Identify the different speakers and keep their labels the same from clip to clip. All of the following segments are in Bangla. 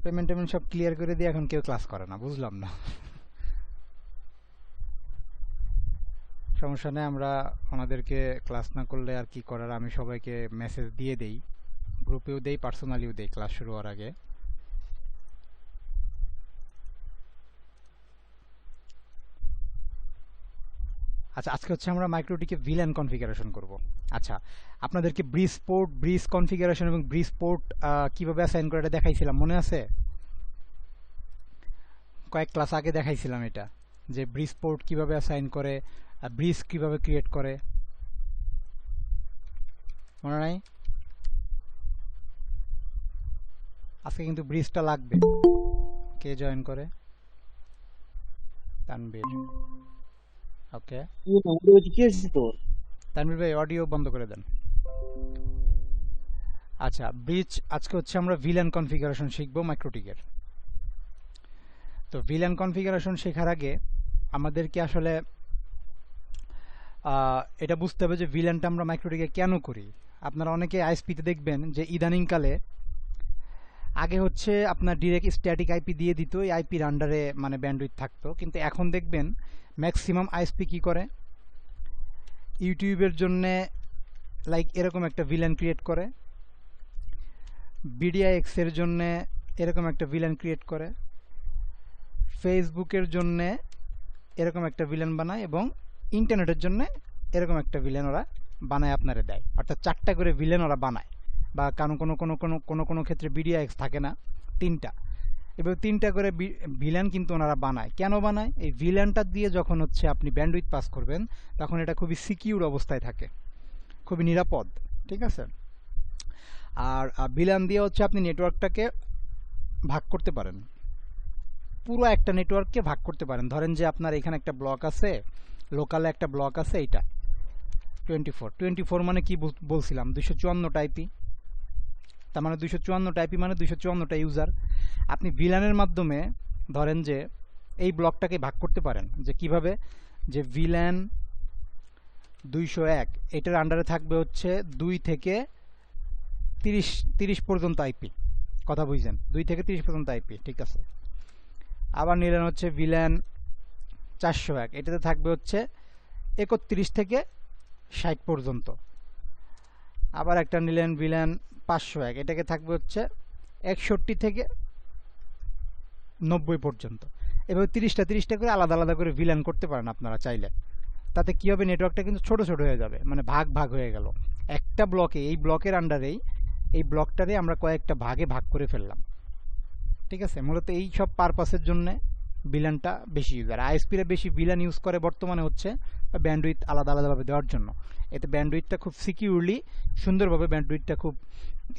Speaker 1: পেমেন্ট সব ক্লিয়ার করে দিয়ে এখন কেউ ক্লাস করে না, বুঝলাম না। সমস্যা নেই, আমরা ওনাদেরকে ক্লাস না করলে আর কি করার, আমি সবাইকে মেসেজ দিয়ে দেই, গ্রুপেও দেই, পার্সোনালিও দেই ক্লাস শুরু হওয়ার আগে। আচ্ছা, আজকে হচ্ছে আমরা মাইক্রোটিকে ভিল্যান কনফিগারেশন করব। আচ্ছা, আপনাদেরকে ব্রিজ কনফিগারেশন এবং ব্রিজ পোর্ট কীভাবে অ্যাসাইন করে এটা দেখাইছিলাম, মনে আছে? কয়েক ক্লাস আগে দেখাইছিলাম এটা, যে ব্রিজ পোর্ট কীভাবে অ্যাসাইন করে, ব্রিজ কীভাবে ক্রিয়েট করে, মনে নাই? আজকে কিন্তু ব্রিজটা লাগবে। কে জয়েন করে? তানবীর। ওকে, তানবীর ভাই অডিও বন্ধ করে দেন। আচ্ছা, ব্রিজ আজকে হচ্ছে আমরা ভিল্যান কনফিগারেশন শিখবো মাইক্রোটিকের। তো ভিল্যান কনফিগারেশন শেখার আগে আমাদেরকে আসলে এটা বুঝতে হবে যে ভিল্যানটা আমরা মাইক্রোটিকে কেন করি। আপনারা অনেকে আইএসপিতে দেখবেন যে ইদানিংকালে, আগে হচ্ছে আপনার ডিরেক্ট স্ট্যাটিক আইপি দিয়ে দিত, এই আইপির আন্ডারে মানে ব্যান্ডউইথ থাকতো, কিন্তু এখন দেখবেন ম্যাক্সিমাম আইএসপি কি করে, ইউটিউবের জন্যে লাইক এরকম একটা ভিল্যান ক্রিয়েট করে, বিডিআইএক্স এর জন্যে এরকম একটা ভিল্যান ক্রিয়েট করে, ফেসবুকের জন্যে এরকম একটা ভিল্যান বানায়, এবং ইন্টারনেটের জন্য এরকম একটা ভিল্যান ওরা বানায় আপনারে দেয়। অর্থাৎ 4টা করে ভিল্যান ওরা বানায়, বা কোনো ক্ষেত্রে বিডিআইএক্স থাকে না, 3টা, এবার 3টা করে ভিল্যান কিন্তু ওনারা বানায়। কেন বানায়? এই ভিল্যানটা দিয়ে যখন হচ্ছে আপনি ব্যান্ডউইথ পাস করবেন, তখন এটা খুবই সিকিউর অবস্থায় থাকে, খুবই নিরাপদ, ঠিক আছে? আর ভিল্যান দিয়ে হচ্ছে আপনি নেটওয়ার্কটাকে ভাগ করতে পারেন, পুরো একটা নেটওয়ার্ককে ভাগ করতে পারেন। ধরেন যে আপনার এখানে একটা ব্লক আছে, লোকালে একটা ব্লক আছে, এইটা 24 মানে কি বলছিলাম, 254টা আইপি, তার মানে 254টা আইপি মানে 254টা ইউজার। আপনি ভিল্যানের মাধ্যমে ধরেন যে এই ব্লকটাকে ভাগ করতে পারেন, যে কিভাবে, যে ভিল্যান 201 এটার আন্ডারে থাকবে হচ্ছে 2 থেকে 30 পর্যন্ত আইপি, কথা বুঝছেন? 2 থেকে 30 পর্যন্ত আইপি, ঠিক আছে। আবার নিলেন হচ্ছে ভিল্যান 401, এটাতে থাকবে হচ্ছে 31 থেকে 60 পর্যন্ত। আবার একটা নিলেন ভিল্যান 501, এটাকে থাকবে হচ্ছে 61 থেকে 90 পর্যন্ত। এভাবে 30টা করে আলাদা আলাদা করে ভিল্যান করতে পারেন আপনারা চাইলে। তাতে কি হবে, নেটওয়ার্কটা কিন্তু ছোট ছোট হয়ে যাবে, মানে ভাগ হয়ে গেল একটা ব্লকে। এই ব্লকের আন্ডারেই, এই ব্লকটারে আমরা কয়েকটা ভাগে ভাগ করে ফেললাম, ঠিক আছে? মূলত এই সব পারপাসের জন্য ভিল্যানটা বেশি ইউজ, আর আইএসপিরা বেশি ভিল্যান ইউজ করে বর্তমানে হচ্ছে ব্যান্ডউইথ আলাদা আলাদাভাবে দেওয়ার জন্য। এতে ব্যান্ডউইথটা খুব সিকিউরলি, সুন্দরভাবে ব্যান্ডউইথটা খুব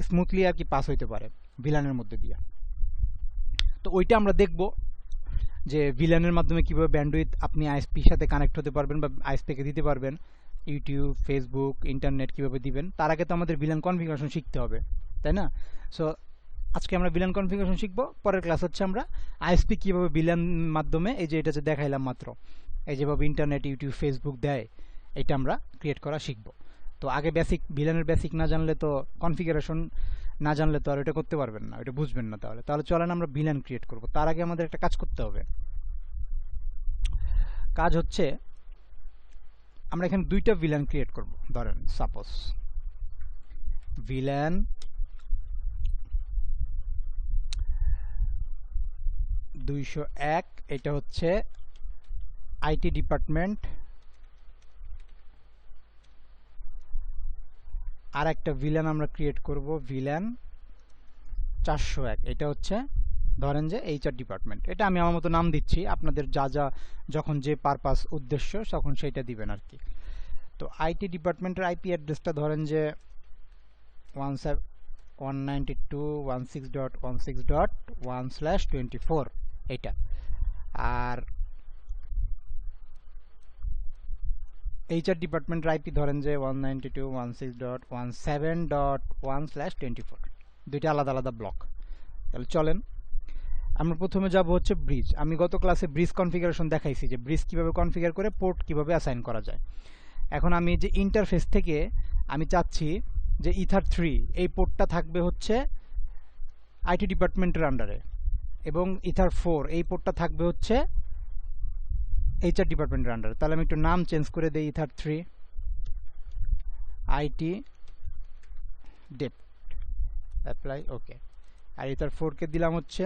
Speaker 1: স্মুথলি আর কি পাস হইতে পারে ভিল্যানের মধ্যে দিয়ে। তো ওইটা আমরা দেখব যে ভিল্যানের মাধ্যমে কীভাবে ব্যান্ডউইথ আপনি আইএসপির সাথে কানেক্ট হতে পারবেন, বা আইএসপিকে দিতে পারবেন, ইউটিউব, ফেসবুক, ইন্টারনেট কীভাবে দিবেন। তার আগে তো আমাদের ভিল্যান কনফিগারেশন শিখতে হবে, তাই না? সো আজকে আমরা ভিল্যান কনফিগারেশন শিখবো। পরের ক্লাস হচ্ছে আমরা আইএসপি কীভাবে ভিল্যান মাধ্যমে, এই যে এটা যে দেখাইলাম মাত্র, এই যেভাবে ইন্টারনেট, ইউটিউব, ফেসবুক দেয়, এটা আমরা ক্রিয়েট করা শিখবো। তো আগে বেসিক, ভিল্যানের বেসিক না জানলে তো, কনফিগারেশন না জানলে তো আর এটা করতে পারবেন না, এটা বুঝবেন না। তাহলে চলেন আমরা ভিল্যান ক্রিয়েট করব। তার আগে আমাদের একটা কাজ করতে হবে। কাজ হচ্ছে আমরা এখানে 2টা ভিল্যান ক্রিয়েট করব। ধরেন সাপোজ ভিল্যান 201, এটা হচ্ছে আইটি ডিপার্টমেন্ট। আর একটা ভিল্যান আমরা ক্রিয়েট করব ভিল্যান 401, এটা হচ্ছে ধরেন যে এইচআর ডিপার্টমেন্ট। এটা আমি আমার মতো নাম দিচ্ছি, আপনাদের যা যখন যে পারপাস, উদ্দেশ্য, তখন সেইটা দিবেন আর কি। তো আইটি ডিপার্টমেন্টের আইপি অ্যাড্রেসটা ধরেন যে 192.168.1.1/24 এইটা। আর এইচআর ডিপার্টমেন্টের আইপি ধরেন যে 192.168.17.1/24, দুইটা আলাদা আলাদা ব্লক। তাহলে চলেন আমরা প্রথমে যাব হচ্ছে ব্রিজ। আমি গত ক্লাসে ব্রিজ কনফিগারেশন দেখাইছি, যে ব্রিজ কিভাবে কনফিগার করে পোর্ট কিভাবে অ্যাসাইন করা যায়। এখন আমি যে ইন্টারফেস থেকে আমি চাচ্ছি যে ইথার 3 এই পোর্টটা থাকবে হচ্ছে আইটি ডিপার্টমেন্টের আন্ডারে, এবং ইথার 4 এই পোর্টটা থাকবে হচ্ছে এইচআর ডিপার্টমেন্টের আন্ডারে। তাহলে আমি একটু নাম চেঞ্জ করে দেই, either 3 IT dept, apply, okay. আর ইথার 4 কে দিলাম হচ্ছে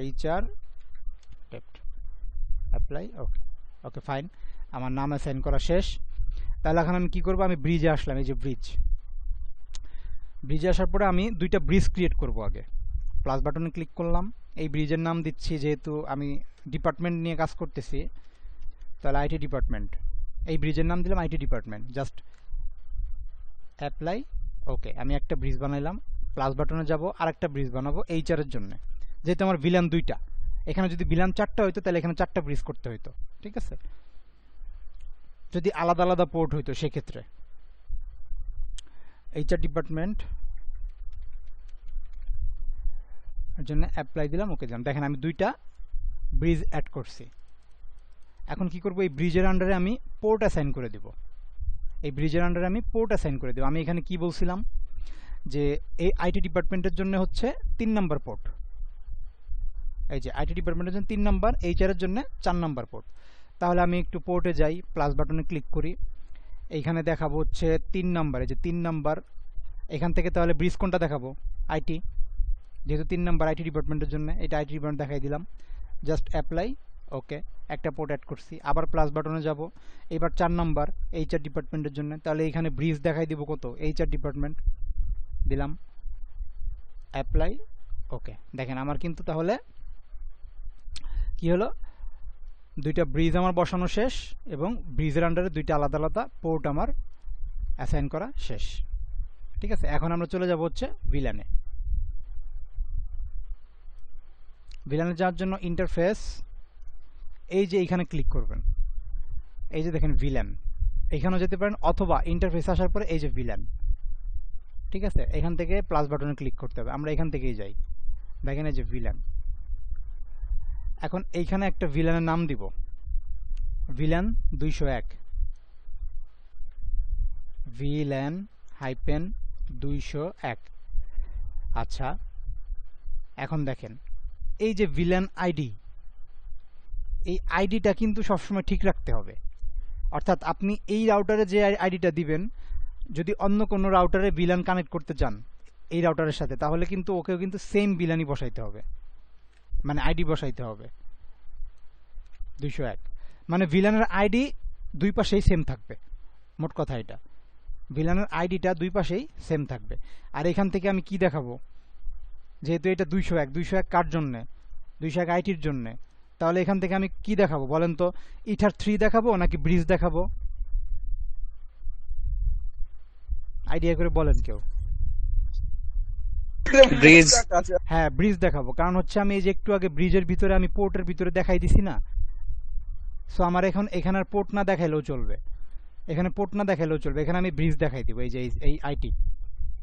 Speaker 1: HR dept, apply, okay. Okay fine, আমার নাম অ্যাসাইন করা শেষ। তাহলে এখন আমি কি করব, আমি ব্রিজে আসলাম, এই যে ব্রিজে আসার পরে আমি দুইটা ব্রিজ ক্রিয়েট করব। আগে প্লাস বাটনে ক্লিক করলাম, এই ব্রিজের নাম দিচ্ছি, যেহেতু আমি ডিপার্টমেন্ট নিয়ে কাজ করতেছি তাহলে আইটি ডিপার্টমেন্ট, এই ব্রিজের নাম দিলাম আইটি ডিপার্টমেন্ট, জাস্ট অ্যাপ্লাই, ওকে। আমি একটা ব্রিজ বানাইলাম, প্লাস বাটনে যাব, আরেকটা ব্রিজ বানাবো এইচআর এর জন্য, যেহেতু আমার ভিলান দুইটা, এখানে যদি ভিলান 4টা হইতো তাহলে এখানে 4টা ব্রিজ করতে হইতো, ঠিক আছে, যদি আলাদা আলাদা পোর্ট হইতো সেক্ষেত্রে। এইচআর ডিপার্টমেন্ট এর জন্য অ্যাপ্লাই দিলাম, ওকে দিলাম। দেখেন আমি দুইটা ব্রিজ অ্যাড করছি। এখন কি করব, এই ব্রিজের আন্ডারে আমি পোর্ট অ্যাসাইন করে দেব। এই ব্রিজের আন্ডারে আমি পোর্ট অ্যাসাইন করে দেব। আমি এখানে কি বলছিলাম যে এই আইটি ডিপার্টমেন্টের জন্য হচ্ছে 3 নাম্বার পোর্ট, এই যে আইটি ডিপার্টমেন্টের জন্য 3 নাম্বার, এইচআর এর জন্য 4 নাম্বার পোর্ট। তাহলে আমি একটু পোর্টে যাই, প্লাস বাটনে ক্লিক করি, এইখানে দেখাবো হচ্ছে 3 নাম্বার, এই যে 3 নাম্বার, এখান থেকে তাহলে ব্রিজ কোনটা দেখাবো, আইটি, যেহেতু 3 নাম্বার আইটি ডিপার্টমেন্টের জন্য, এটা আইটি ডিপার্টমেন্ট দেখাই দিলাম, জাস্ট অ্যাপ্লাই, ওকে। একটা পোর্ট অ্যাড করছি, আবার প্লাস বাটনে যাব, এবার 4 নাম্বার এইচআর ডিপার্টমেন্টের জন্য, তাহলে এখানে ব্রিজ দেখাই দিব কত, এইচআর ডিপার্টমেন্ট দিলাম, অ্যাপ্লাই, ওকে। দেখেন আমার কিন্তু তাহলে কি হলো, দুইটা ব্রিজ আমার বসানো শেষ এবং ব্রিজের আন্ডারে দুইটা আলাদা আলাদা পোর্ট আমার অ্যাসাইন করা শেষ, ঠিক আছে। এখন আমরা চলে যাব হচ্ছে ভিলানে। ভিলানে যাওয়ার জন্য ইন্টারফেস, এই যে এইখানে ক্লিক করবেন, এই যে দেখেন ভিলান, এখানেও যেতে পারেন, অথবা ইন্টারফেস আসার পরে এই যে ভিলান, ঠিক আছে, এখান থেকে প্লাস বাটনে ক্লিক করতে হবে, আমরা এখান থেকেই যাই, দেখেন এই যে ভিলান। এখন এইখানে একটা ভিলানের নাম দিব, ভিলান 201, ভিলান হাইপেন 201। আচ্ছা, এখন দেখেন এই যে ভিলান আইডি, এই আইডিটা কিন্তু সবসময় ঠিক রাখতে হবে। অর্থাৎ আপনি এই রাউটারে যে আইডিটা দিবেন, যদি অন্য কোনো রাউটারে ভিলান কানেক্ট করতে চান এই রাউটারের সাথে, তাহলে কিন্তু ওকেও কিন্তু সেম ভিলানই বসাইতে হবে, মানে আইডি বসাইতে হবে 201, মানে ভিলানের আইডি দুই পাশেই সেম থাকবে। মোট কথা এটা, ভিলানের আইডিটা দুই পাশেই সেম থাকবে। আর এখান থেকে আমি কি দেখাবো, যেহেতু এটা 201 কার জন্যে, 201 আইটির জন্যে, তাহলে এখান থেকে আমি কি দেখাবো বলেন তো, ইথার 3 দেখাবো নাকি ব্রিজ দেখাবো, আইডিয়া করে বলেন কেউ।
Speaker 2: ব্রিজ,
Speaker 1: হ্যাঁ ব্রিজ দেখাবো, কারণ হচ্ছে আমি এই যে একটু আগে ব্রিজের ভিতরে আমি পোর্টের ভিতরে দেখাই দিছি না, সো আমার এখন এখানে আর পোর্ট না দেখাইলেও চলবে, এখানে পোর্ট না দেখাইলেও চলবে, এখানে আমি ব্রিজ দেখাই দিব, এই যে এই আইটি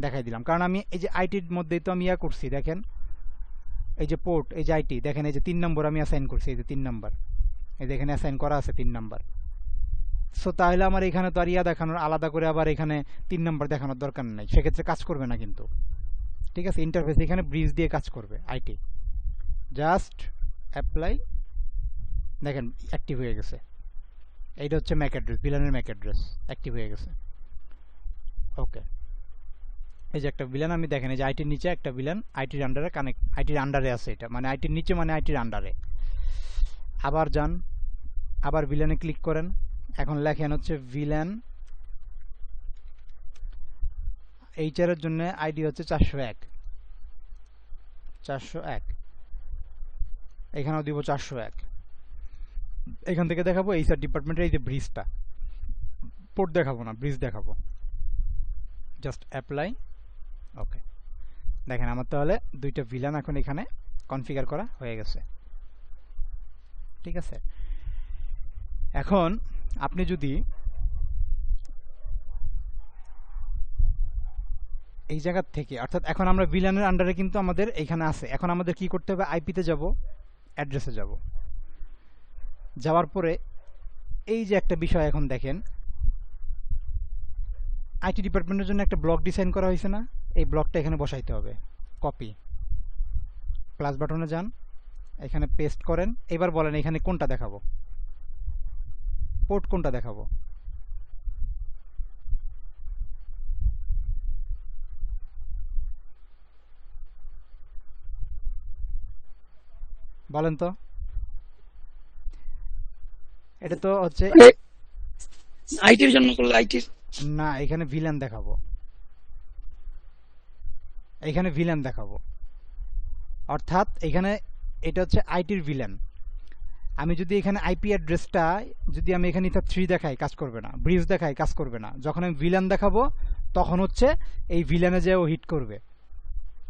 Speaker 1: দেখাই দিলাম, কারণ আমি এই যে আইটির মধ্যেই তো আমি ইয়া করছি, দেখেন এই যে পোর্ট, এই যে আইটি, দেখেন এই যে 3 নম্বর আমি অ্যাসাইন করছি, এই যে 3 নম্বর, এই যে এখানে অ্যাসাইন করা আছে 3 নম্বর। সো তাহলে আমার এখানে তো আর ইয়া দেখানোর, আলাদা করে আবার এখানে 3 নম্বর দেখানোর দরকার নাই, সেক্ষেত্রে কাজ করবে না কিন্তু, ঠিক আছে। ইন্টারফেস এখানে ব্রিজ দিয়ে কাজ করবে আইটি, জাস্ট অ্যাপ্লাই, দেখেন অ্যাক্টিভ হয়ে গেছে, এইটা হচ্ছে ম্যাক অ্যাড্রেস, ভিলানের ম্যাক অ্যাড্রেস অ্যাক্টিভ হয়ে গেছে, ওকে। এই যে একটা ভিলান, আমি দেখেন এই যে আইটির নিচে একটা ভিলান আইটির আন্ডারে কানেক্ট, আইটির আন্ডারে আছে, এটা মানে আইটির নিচে মানে আইটির আন্ডারে। আবার যান, আবার ভিলানে ক্লিক করেন, এখন লেখেন হচ্ছে ভিলান এইচআর এর জন্য আইডি হচ্ছে 401, এখানেও দিব 401, এখান থেকে দেখাবো এইচআর ডিপার্টমেন্টের এই যে ব্রিজটা, পোর্ট দেখাবো না, ব্রিজ দেখাবো, জাস্ট অ্যাপ্লাই, ওকে। দেখেন আমার তাহলে দুইটা ভিলান এখন এখানে কনফিগার করা হয়ে গেছে, ঠিক আছে। এখন আপনি যদি এই জায়গা থেকে, অর্থাৎ এখন আমরা ভিলানের আন্ডারে কিন্তু আমাদের এখানে আছে, এখন আমাদের কি করতে হবে, আইপিতে যাব, অ্যাড্রেসে যাব, যাওয়ার পরে এই যে একটা বিষয় এখন দেখেন, আইটি ডিপার্টমেন্টের জন্য একটা ব্লক ডিজাইন করা হয়েছে না, এই ব্লকটা এখানে বসাইতে হবে, কপি, প্লাস বাটনে যান, এখানে পেস্ট করেন। এবার বলেন এখানে কোনটা দেখাবো, পোর্ট কোনটা দেখাবো? বলেন তো। এটা তো হচ্ছে
Speaker 2: আইটির জন্য করলে আইটির।
Speaker 1: না, এখানে ভিলেন দেখাবো, এখানে ভিলেন দেখাবো। অর্থাৎ এখানে এটা হচ্ছে আইটির ভিলেন। আমি যদি এখানে আইপি অ্যাড্রেসটা যদি আমি এখানে ইথার 3 দেখাই, কাজ করবে না। ব্রিজ দেখাই, কাজ করবে না। যখন আমি ভিলেন দেখাবো তখন হচ্ছে এই ভিলেনে যেও হিট করবে,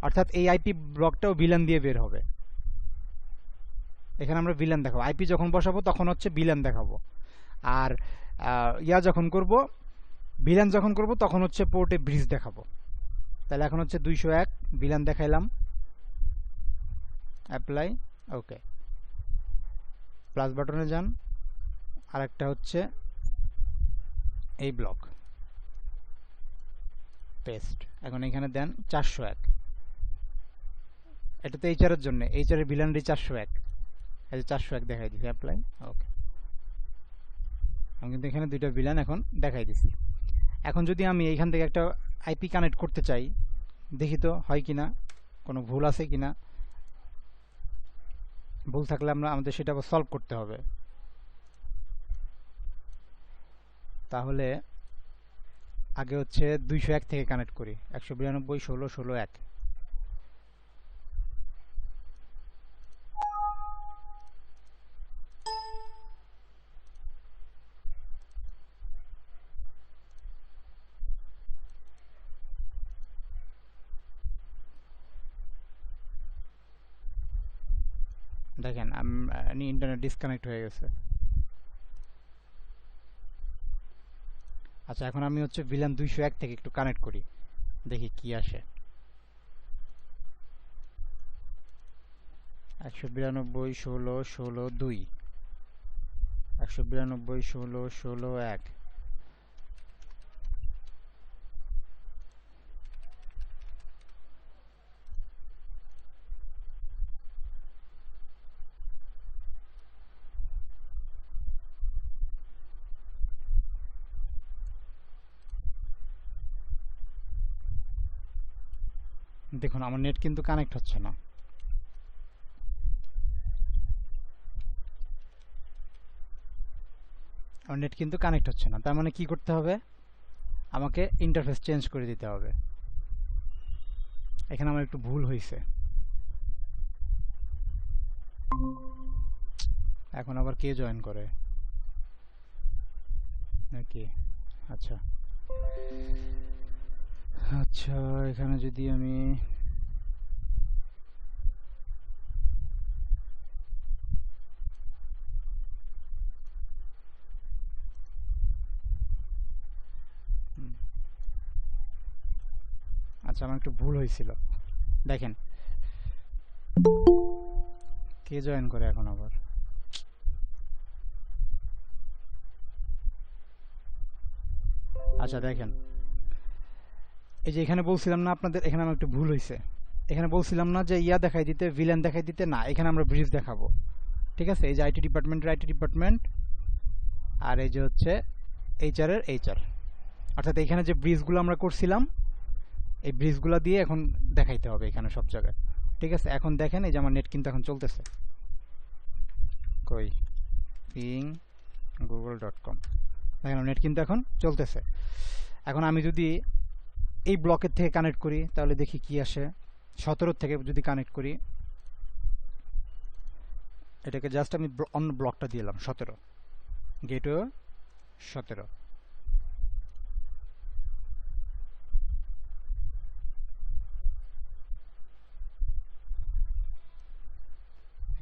Speaker 1: অর্থাৎ এই আইপি ব্লকটাও ভিলেন দিয়ে বের হবে। এখানে আমরা ভিলেন দেখাবো, আইপি যখন বসাবো তখন হচ্ছে ভিলেন দেখাবো। আর ইয়া যখন করব, ভিলেন যখন করব তখন হচ্ছে পোর্টে ব্রিজ দেখাবো। তাহলে এখন হচ্ছে 201 ভিলেন দেখাইলাম, অ্যাপ্লাই, ওকে, প্লাস বাটনে যান। আরেকটা হচ্ছে এই ব্লক, পেস্ট। এখন এখানে দেন 401। এটা তো এইচআরের জন্য, এইচআরের ভিলেনটি 401, এই যে 401 দেখাই দিছি, অ্যাপ্লাই, ওকে। আমি কিন্তু এখানে দুইটা ভিলেন এখন দেখাই দিছি। এখন যদি আমি এইখান থেকে একটা আইপি কানেক্ট করতে চাই, দেখি তো হয় কিনা, কোনো ভুল আছে কিনা। ভুল থাকলে আমাদের সেটা সলভ করতে হবে। তাহলে আগে হচ্ছে 201 থেকে কানেক্ট করি, 192.16.16.1। দেখেন ইন্টারনেট ডিসকানেক্ট হয়ে গেছে। আচ্ছা, এখন আমি হচ্ছে ভিলেন 201 থেকে একটু কানেক্ট করি, দেখি কি আসে। 192.16.16.2, 192.16.16.1। দেখুন আমার নেট কিন্তু কানেক্ট হচ্ছে না। আমার নেট কিন্তু কানেক্ট হচ্ছে না, তার মানে কি করতে হবে? আমাকে ইন্টারফেস চেঞ্জ করে দিতে হবে। এখানে আমার একটু ভুল হয়েছে। এখন আবার কে জয়েন করে নাকি? আচ্ছা আচ্ছা, এখানে যদি আমি আচ্ছা, আমার একটু ভুল হয়েছিল। দেখেন কে জয়েন করে এখন আবার। আচ্ছা দেখেন, এই যে এখানে বলছিলাম না আপনাদের, এখানে আমার একটু ভুল হয়েছে। এখানে বলছিলাম না যে ইয়া দেখাই দিতে, ভিলেন দেখাই দিতে, না, এখানে আমরা ব্রিজ দেখাবো। ঠিক আছে, এই যে আইটি ডিপার্টমেন্টের আইটি ডিপার্টমেন্ট, আর এই যে হচ্ছে এইচআর এর এইচআর। অর্থাৎ এখানে যে ব্রিজগুলো আমরা করছিলাম, এই ব্রিজগুলো দিয়ে এখন দেখাইতে হবে এখানে সব জায়গায়। ঠিক আছে, এখন দেখেন এই যে আমার নেট কিন্তু এখন চলতেছে। কই পিং google.com, দেখেন নেট কিন্তু এখন চলতেছে। এখন আমি যদি এই ব্লকের থেকে কানেক্ট করি তাহলে দেখি কি আসে। 17 থেকে যদি কানেক্ট করি, এটাকে জাস্ট আমি অন্য ব্লকটা দিলাম 17, গেটওয়ে 17।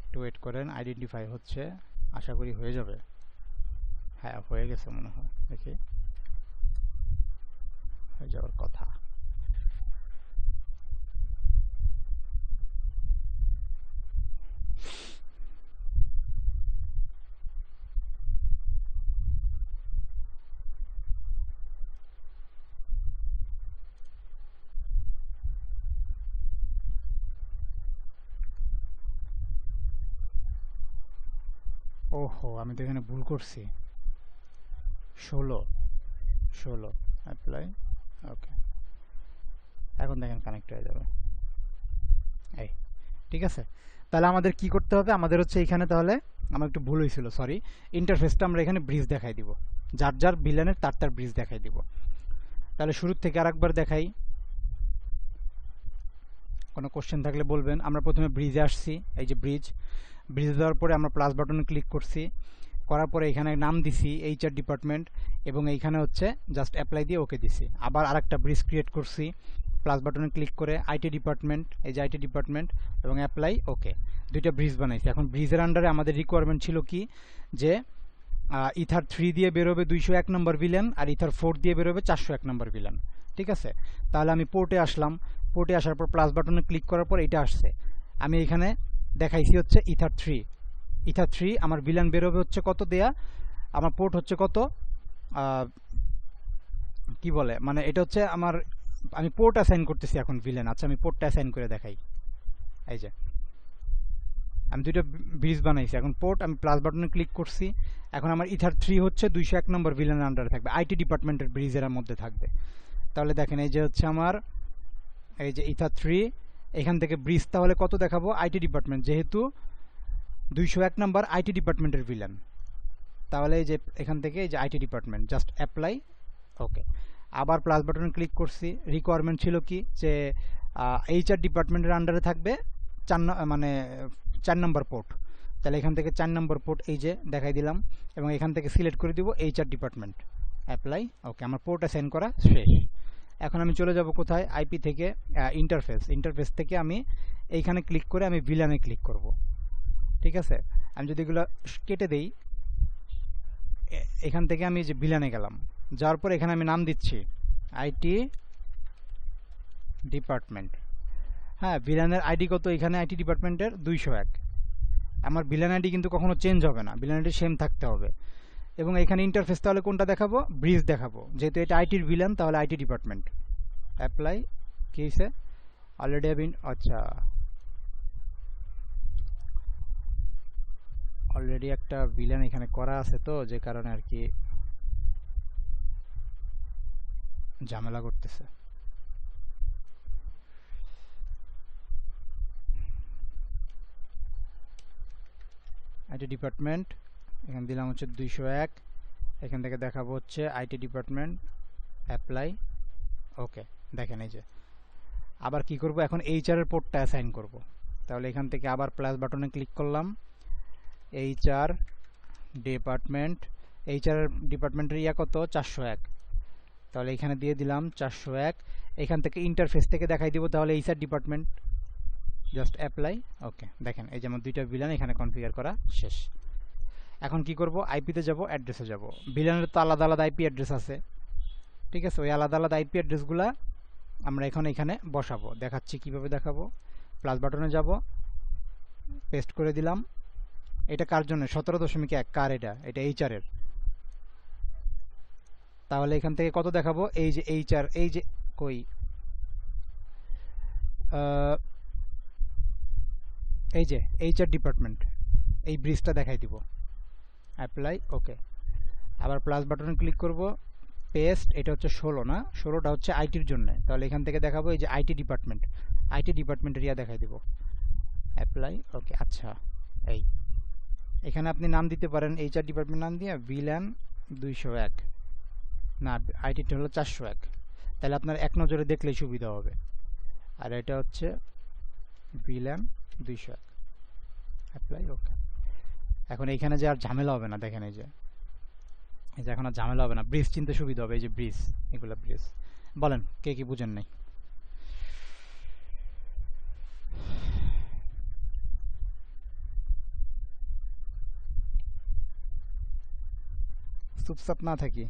Speaker 1: একটু ওয়েট করেন, আইডেন্টিফাই হচ্ছে, আশা করি হয়ে যাবে। হ্যাঁ হয়ে গেছে মনে হয়, দেখি হয়ে যাওয়ার কথা। ওহো, আমি তো এখানে ভুল করছি। 16 অ্যাপ্লাই। ওকে, এখন দেখেন কানেক্ট হয়ে যাবে। এই, ঠিক আছে। তাহলে আমাদের কি করতে হবে, আমাদের হচ্ছে এখানে, তাহলে আমার একটু ভুল হয়েছিল, সরি। ইন্টারফেসটা আমরা এখানে ব্রিজ দেখাই দিব, যার যার ভিলেনের তার তার ব্রিজ দেখাই দিব। তাহলে শুরুর থেকে আরেকবার দেখাই, কোনো কোশ্চেন থাকলে বলবেন। আমরা প্রথমে ব্রিজে আসছি, এই যে ব্রিজ। ব্রিজে যাওয়ার পরে আমরা প্লাস বাটনে ক্লিক করছি, করার পরে এখানে নাম দিছি এইচআর ডিপার্টমেন্ট, এবং এইখানে হচ্ছে জাস্ট অ্যাপ্লাই দিয়ে ওকে দিছি। আবার আরেকটা ব্রিজ ক্রিয়েট করছি, প্লাস বাটনে ক্লিক করে আইটি ডিপার্টমেন্ট, এই যে আইটি ডিপার্টমেন্ট, এবং অ্যাপ্লাই ওকে। দুইটা ব্রিজ বানাইছি। এখন ব্রিজের আন্ডারে আমাদের রিকোয়ারমেন্ট ছিল কি, যে ইথার 3 দিয়ে বেরোবে 201 নম্বর ভিলেন, আর ইথার 4 দিয়ে বেরোবে 401 নম্বর ভিলেন। ঠিক আছে, তাহলে আমি পোর্টে আসলাম। পোর্টে আসার পর প্লাস বাটনে ক্লিক করার পর এটা আসছে। আমি এখানে দেখাইছি হচ্ছে ইথার 3। ইথার 3 আমার ভিলেন বেরোবে হচ্ছে কত দেয়া, আমার পোর্ট হচ্ছে কত, কি বলে, মানে এটা হচ্ছে আমার, আমি পোর্ট অ্যাসাইন করতেছি এখন ভিলেন। আচ্ছা, আমি পোর্টটা অ্যাসাইন করে দেখাই। এই যে আমি দুইটা ব্রিজ বানাইছি। এখন পোর্ট, আমি প্লাস বাটনে ক্লিক করছি। এখন আমার ইথার 3 হচ্ছে 201 নম্বর ভিলেনের আন্ডারে থাকবে, আইটি ডিপার্টমেন্টের ব্রিজের মধ্যে থাকবে। তাহলে দেখেন, এই যে হচ্ছে আমার, এই যে ইথার 3, এখান থেকে ব্রিজ তাহলে কত দেখাবো, আইটি ডিপার্টমেন্ট, যেহেতু 201 নম্বর আইটি ডিপার্টমেন্টের ভিলেন। তাহলে এই যে এখান থেকে এই যে IT department, just apply okay. আবার প্লাস বাটনে ক্লিক করছি। রিকোয়ারমেন্ট ছিল কি, যে এইচআর ডিপার্টমেন্টের আন্ডারে থাকবে মানে 4 নম্বর পোর্ট। তাহলে এখান থেকে 4 নম্বর পোর্ট এই যে দেখাই দিলাম, এবং এখান থেকে সিলেক্ট করে দিব এইচআর ডিপার্টমেন্ট, অ্যাপ্লাই ওকে। আমার পোর্ট অ্যাসাইন করা শেষ। এখন আমি চলে যাব কোথায়, আইপি থেকে ইন্টারফেস। ইন্টারফেস থেকে আমি এইখানে ক্লিক করে আমি ভিলানে ক্লিক করব। ঠিক আছে, আমি যদি এগুলো কেটে দেই, এখান থেকে আমি যে ভিলানে গেলাম, যাওয়ার পর এখানে আমি নাম দিচ্ছি আইটি ডিপার্টমেন্ট। হ্যাঁ, ভিলানের আইডি কত, এখানে আইটি ডিপার্টমেন্টের 201। আমার ভিলান আইডি কিন্তু কখনো চেঞ্জ হবে না, ভিলান আইডি সেম থাকতে হবে। এবং এখানে ইন্টারফেস তাহলে কোনটা দেখাবো, ব্রিজ দেখাবো, যেহেতু এটা আইটির ভিলান, তাহলে আইটি ডিপার্টমেন্ট, অ্যাপ্লাই। কি হয়েছে, অলরেডি হ্যাভ, আচ্ছা, অলরেডি একটা ভিলান এখানে করা আছে, তো যে কারণে আর কি ঝামেলা করতেছে। আইটি ডিপার্টমেন্ট, এখানে দিলাম হচ্ছে 201। এখান থেকে দেখাবো হচ্ছে আইটি ডিপার্টমেন্ট, অ্যাপ্লাই ওকে। দেখেন এই যে, আবার কি করব, এখন এইচআর এর পোর্টটা অ্যাসাইন করব। তাহলে এখান থেকে আবার প্লাস বাটনে ক্লিক করলাম, এইচআর ডিপার্টমেন্ট, এইচআর ডিপার্টমেন্টের ইয়া কত, 401। তাহলে এখানে দিয়ে দিলাম 401। এখান থেকে ইন্টারফেস থেকে দেখাই দিব তাহলে HR department, just apply okay. দেখেন, এই যে আমার দুইটা ভিলান এখানে কনফিগার করা শেষ। এখন কি করব, আইপিতে যাব, অ্যাড্রেসে যাব। ভিলানের তো আলাদা আলাদা আইপি অ্যাড্রেস আছে। ঠিক আছে, ওই আলাদা আলাদা আইপি অ্যাড্রেসগুলা আমরা এখন এখানে বসাবো, দেখাচ্ছি কিভাবে দেখাবো। প্লাস বাটনে যাব, পেস্ট করে দিলাম। এটা কার জন্য, 17.1 কার, এটা এইচআর এর। তাহলে এখান থেকে কত দেখাবো, এই যে এইচআর, এই যে কই, এই যে এইচআর ডিপার্টমেন্ট, এই ব্রিজটা দেখাই দিব, অ্যাপ্লাই ওকে। আবার প্লাস বাটনে ক্লিক করব, পেস্ট। এটা হচ্ছে 16 না, 16টা হচ্ছে আইটির জন্য। তাহলে এখান থেকে দেখাবো এই যে আইটি ডিপার্টমেন্ট, আইটি ডিপার্টমেন্টের ইয়া দেখাই দিব, অ্যাপ্লাই ওকে। আচ্ছা, এই এখানে আপনি নাম দিতে পারেন এইচআর ডিপার্টমেন্ট নাম দিয়ে ভিলান 201, না আইটিটা হলো 401। তাহলে আপনার এক নজরে দেখলেই সুবিধা হবে। আর এটা হচ্ছে ভিলান 201, অ্যাপ্লাই ওকে। এখন এইখানে যে আর ঝামেলা হবে না, দেখেন এই যে এখন আর ঝামেলা হবে না, ব্রিজ চিনতে সুবিধা হবে। এই যে ব্রিজ, এগুলো ব্রিজ। বলেন কে কি বুঝেন নাই। চুপচাপ না থাকি।